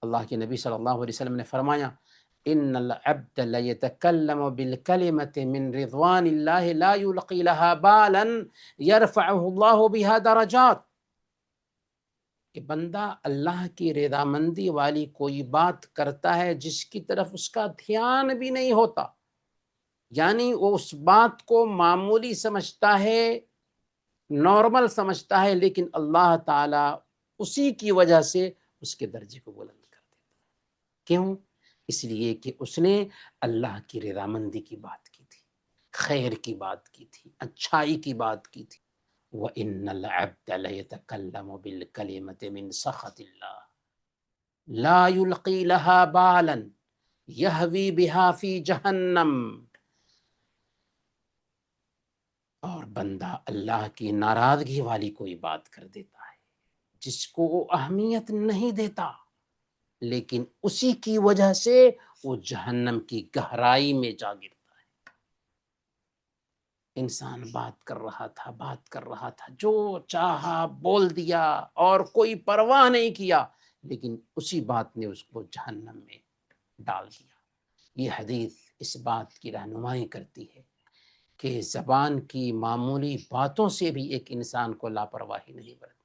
اللہ کے نبی صلی اللہ علیہ وسلم نے فرمایا ان العبد لیتکلم بالکلمۃ من رضوان اللہ لا یلقی لها بالا یرفعہ اللہ بها درجات، کہ بندہ اللہ کی رضامندی والی کوئی بات کرتا ہے جس کی طرف اس کا دھیان بھی نہیں ہوتا، یعنی وہ اس بات کو معمولی سمجھتا ہے، نارمل سمجھتا ہے، لیکن اللہ تعالیٰ اسی کی وجہ سے اس کے درجے کو بلند کر دیتا ہے۔ کیوں؟ اس لیے کہ اس نے اللہ کی رضامندی کی بات کی تھی، خیر کی بات کی تھی، اچھائی کی بات کی تھی۔ وَإِنَّ الْعَبْدَ لَيَتَكَلَّمُ بِالْكَلِمَةِ مِنْ سَخَطِ اللَّهِ لَا يُلْقِي لَهَا بَالًا يَهْوِي بِهَا فِي جَهَنَّمَ، اور بندہ اللہ کی ناراضگی والی کوئی بات کر دیتا ہے جس کو وہ اہمیت نہیں دیتا، لیکن اسی کی وجہ سے وہ جہنم کی گہرائی میں جا گرتا ہے۔ انسان بات کر رہا تھا، جو چاہا بول دیا اور کوئی پرواہ نہیں کیا، لیکن اسی بات نے اس کو جہنم میں ڈال دیا۔ یہ حدیث اس بات کی رہنمائی کرتی ہے کہ زبان کی معمولی باتوں سے بھی ایک انسان کو لاپرواہی نہیں برتنی۔